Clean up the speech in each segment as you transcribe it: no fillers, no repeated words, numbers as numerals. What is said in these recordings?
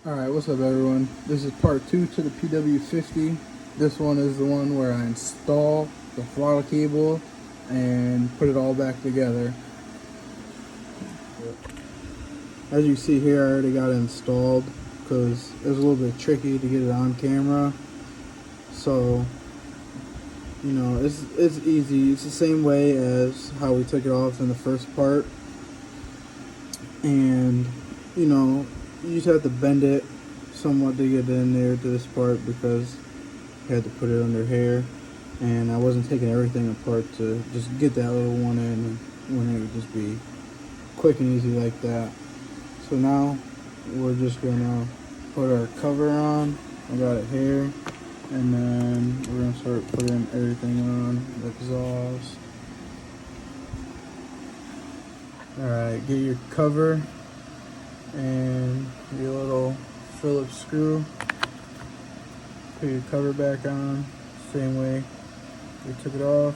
Alright, what's up everyone? This is part 2 to the PW50. This one is the one where I install the throttle cable and put it all back together. As you see here, I already got it installed because it was a little bit tricky to get it on camera. So, you know, it's easy. It's the same way as how we took it off in the first part. And, you know, you just have to bend it somewhat to get in there to this part because I had to put it under here, and I wasn't taking everything apart to just get that little one in, and when it would just be quick and easy like that. So now we're just gonna put our cover on. I got it here, and then we're gonna start putting everything on, the exhaust. Alright, get your cover and your little Phillips screw. Put your cover back on, same way we took it off.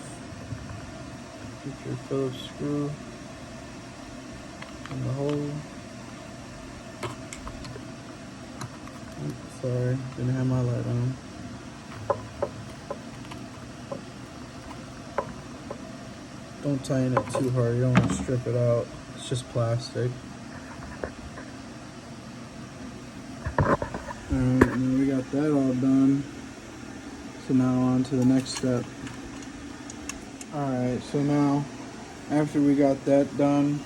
Get your Phillips screw in the hole. Oops, sorry, didn't have my light on. Don't tighten it too hard, you don't want to strip it out. It's just plastic. Alright, and we got that all done. So now on to the next step. Alright, so now after we got that done,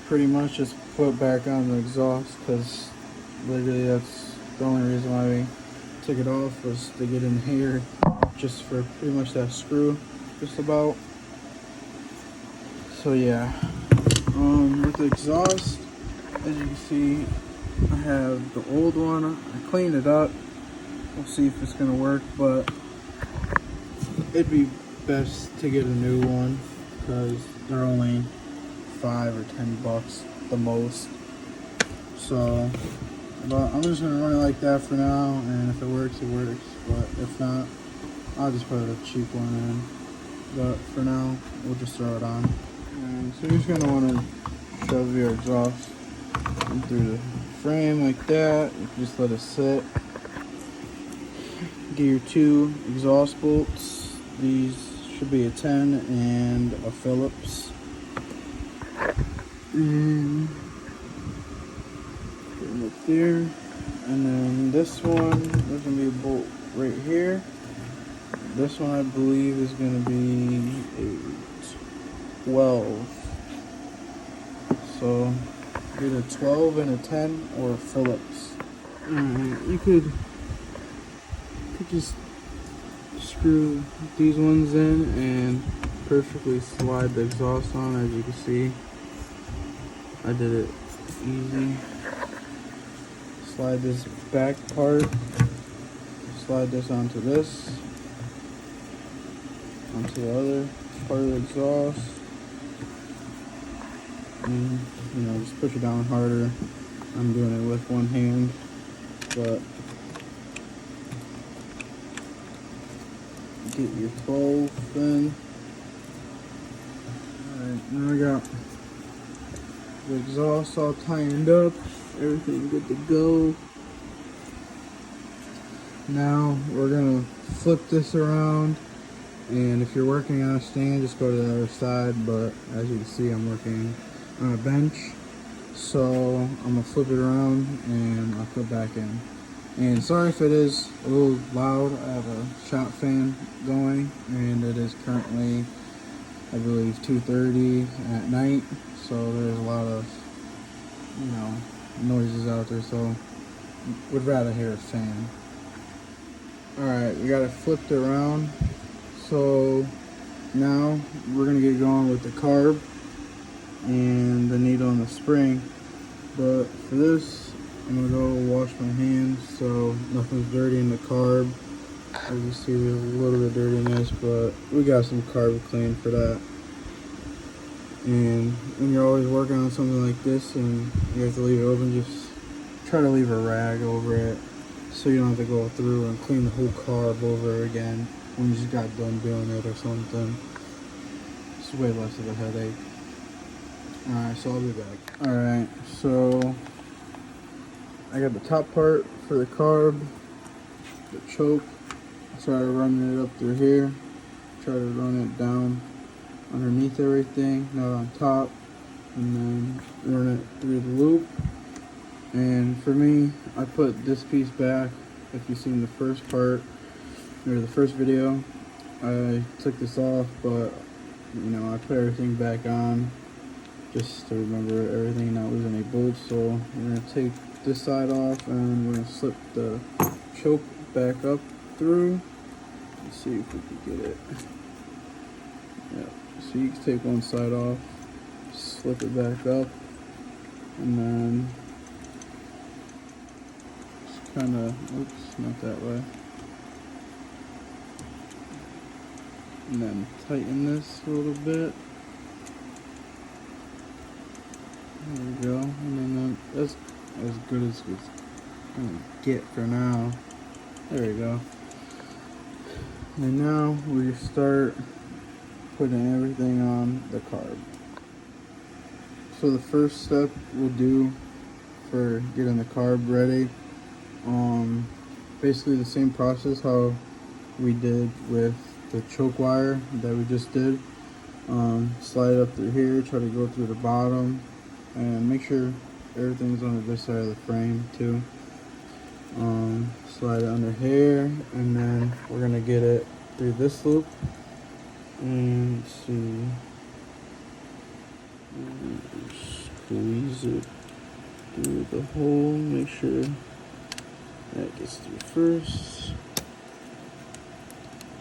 pretty much just put back on the exhaust, because literally that's the only reason why we took it off, was to get in here, just for pretty much that screw, just about. So yeah, with the exhaust, as you can see, I have the old one. I cleaned it up. We'll see if it's gonna work, but it'd be best to get a new one because they're only $5 or $10 the most. So, but I'm just gonna run it like that for now, and if it works, it works. But if not, I'll just put a cheap one in. But for now, we'll just throw it on. And so you're just gonna want to shove your exhaust through the frame like that. You can just let it sit. Get your 2 exhaust bolts. These should be a 10 and a Phillips. And put them up there. And then this one, there's gonna be a bolt right here. This one I believe is gonna be a 12. So either 12 and a 10 or a Phillips. You could just screw these ones in and perfectly slide the exhaust on. As you can see, I did it easy. Slide this back part, slide this onto this, onto the other part of the exhaust, and you know, just push it down harder. I'm doing it with one hand, but get your 12 in. Alright, now I got the exhaust all tightened up, everything good to go. Now we're gonna flip this around, and if you're working on a stand, just go to the other side, but as you can see, I'm working on a bench, so I'm gonna flip it around and I'll put it back in. And sorry if it is a little loud. I have a shop fan going, and it is currently, I believe, 2:30 at night, so there's a lot of, you know, noises out there, so would rather hear a fan. Alright, we got it flipped around, so now we're gonna get going with the carb and the needle and the spring. But for this, I'm gonna go wash my hands so nothing's dirty in the carb. As you see, there's a little bit of dirtiness, but we got some carb clean for that. And when you're always working on something like this and you have to leave it open, just try to leave a rag over it so you don't have to go through and clean the whole carb over again when you just got done doing it or something. It's way less of a headache. Alright, so I'll be back. Alright, so I got the top part for the carb, the choke. I started running it up through here. Try to run it down underneath everything, not on top, and then run it through the loop. And for me, I put this piece back. If you've seen the first part or the first video, I took this off, but you know, I put everything back on just to remember everything, not lose any bolts. So we're gonna take this side off and we're gonna slip the choke back up through. Let's see if we can get it. Yeah, so you can take one side off, slip it back up, and then just kind of, oops, not that way. And then tighten this a little bit. There we go. And then that's as good as it's gonna get for now. There we go. And now we start putting everything on the carb. So the first step we'll do for getting the carb ready, basically the same process how we did with the choke wire that we just did. Slide it up through here, try to go through the bottom, and make sure everything's on this side of the frame too. Slide it under here, and then we're gonna get it through this loop. And let's see, squeeze it through the hole, make sure that gets through first.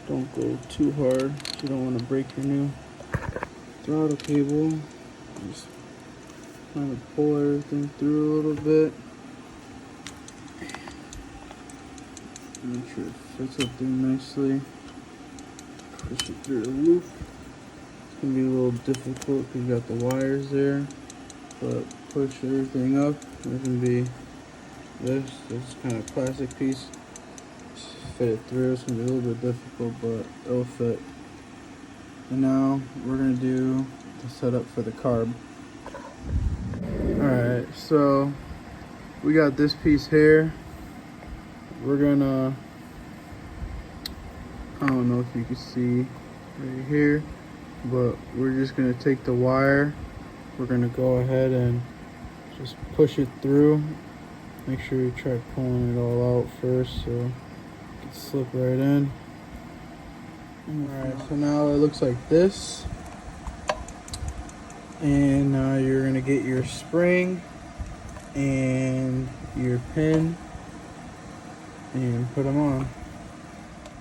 Don't go too hard, you don't want to break your new throttle cable. Just kind of pull everything through a little bit. Make sure it fits up there nicely. Push it through the loop. It's going to be a little difficult because you got the wires there, but push everything up. There's going to be this kind of plastic piece. Just fit it through. It's going to be a little bit difficult, but it'll fit. And now we're going to do the setup for the carb. Alright, so we got this piece here. We're gonna, I don't know if you can see right here, but we're just gonna take the wire. We're gonna go ahead and just push it through. Make sure you try pulling it all out first so it can slip right in. Alright, so now it looks like this. And now you're gonna get your spring and your pin and put them on.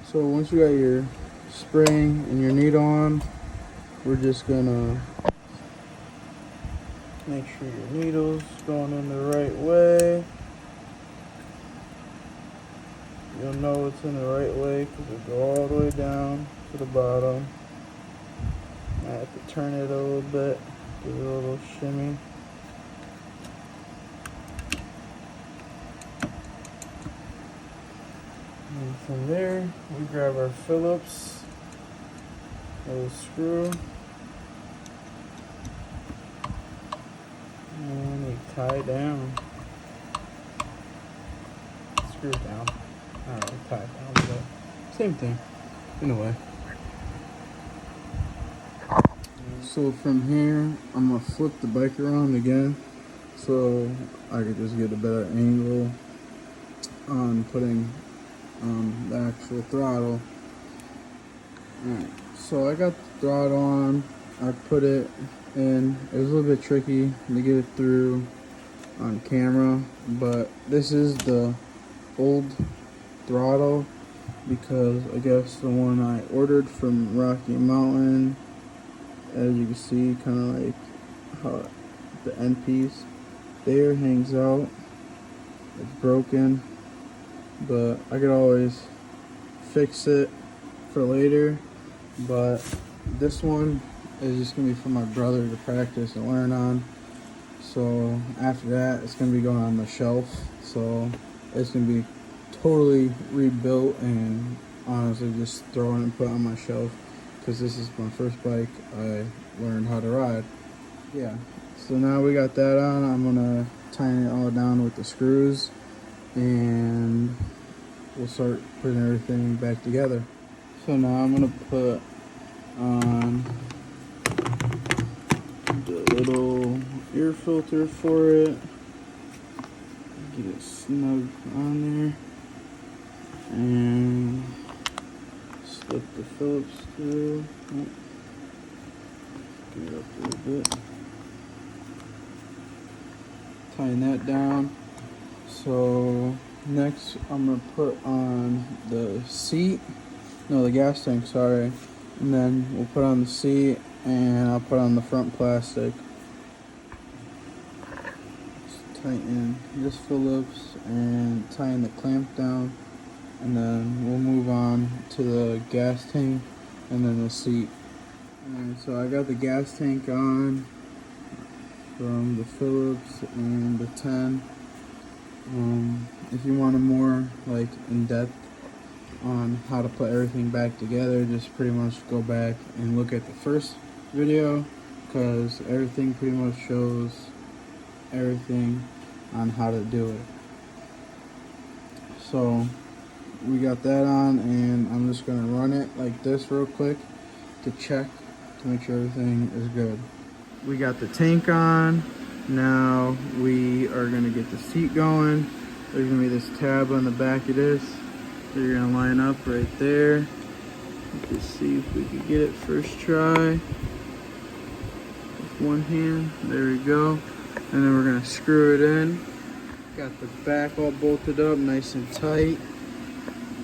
So once you got your spring and your needle on, we're just gonna make sure your needle's going in the right way. You'll know it's in the right way because it'll go all the way down to the bottom. I have to turn it a little bit, give it a little shimmy. And from there, we grab our Phillips, little screw, and we tie down. Screw it down. I don't know, tie it down, but same thing, in a way. So from here, I'm gonna flip the bike around again, so I could just get a better angle on putting the actual throttle. Alright, so I got the throttle on, I put it in. It was a little bit tricky to get it through on camera, but this is the old throttle because I guess the one I ordered from Rocky Mountain, as you can see, kind of like how the end piece there hangs out. It's broken, but I could always fix it for later. But this one is just gonna be for my brother to practice and learn on. So after that, it's gonna be going on the shelf. So it's gonna be totally rebuilt and honestly just throw it and put it on my shelf because this is my first bike I learned how to ride. Yeah, so now we got that on. I'm gonna tighten it all down with the screws and we'll start putting everything back together. So now I'm gonna put on the little air filter for it, get it snug on there, and slip the Phillips through. Oh, get it up a little bit, tighten that down. So next I'm gonna put on the seat, no, the gas tank, sorry, and then we'll put on the seat, and I'll put on the front plastic. Just tighten this Phillips and tighten the clamp down, and then we'll move on to the gas tank and then the seat. Alright, so I got the gas tank on from the Phillips and the 10. If you want a more like in-depth on how to put everything back together, just pretty much go back and look at the first video, because everything pretty much shows everything on how to do it. So we got that on, and I'm just gonna run it like this real quick to check to make sure everything is good. We got the tank on. Now we are gonna get the seat going. There's gonna be this tab on the back of this, so you're gonna line up right there. Let's see if we can get it first try with one hand. There we go. And then we're gonna screw it in. Got the back all bolted up nice and tight.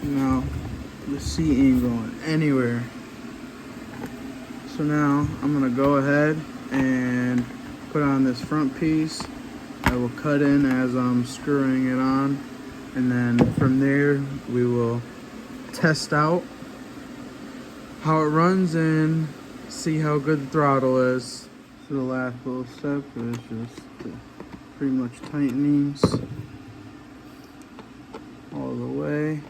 Now the seat ain't going anywhere. So now I'm gonna go ahead and put on this front piece. I will cut in as I'm screwing it on, and then from there we will test out how it runs and see how good the throttle is. So the last little step is just pretty much tightenings all the way.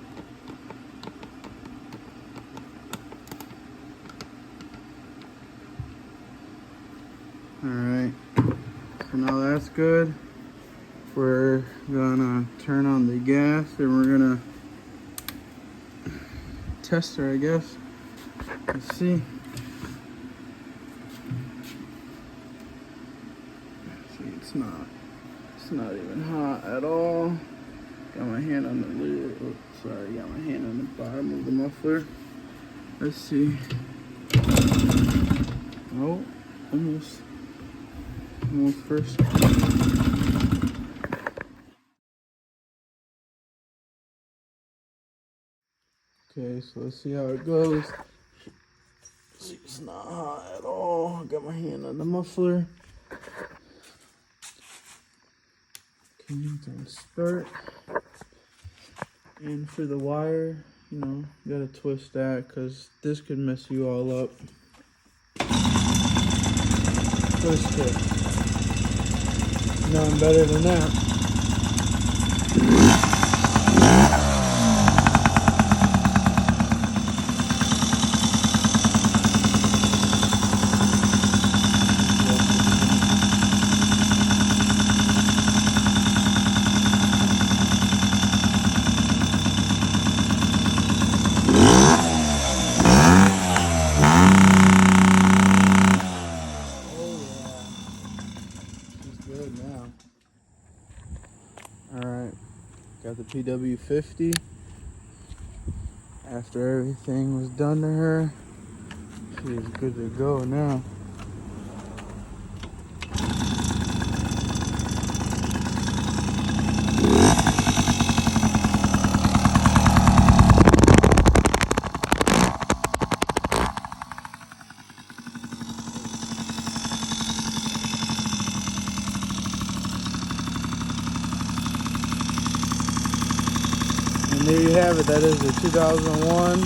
Alright, so now that's good. We're gonna turn on the gas and we're gonna test her, I guess. Let's see. See, it's not even hot at all. Got my hand on the lid. Oh, sorry, got my hand on the bottom of the muffler. Let's see. Oh, almost first. Okay, so let's see how it goes. See, it's not hot at all. Got my hand on the muffler. Okay, time to start. And for the wire, you know, you gotta twist that, because this could mess you all up. Twist it. Nothing better than that. Alright, got the PW50. After everything was done to her, she is good to go now. And there you have it. That is the 2001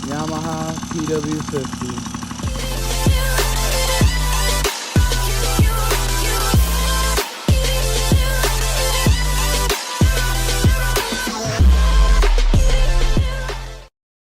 Yamaha PW50.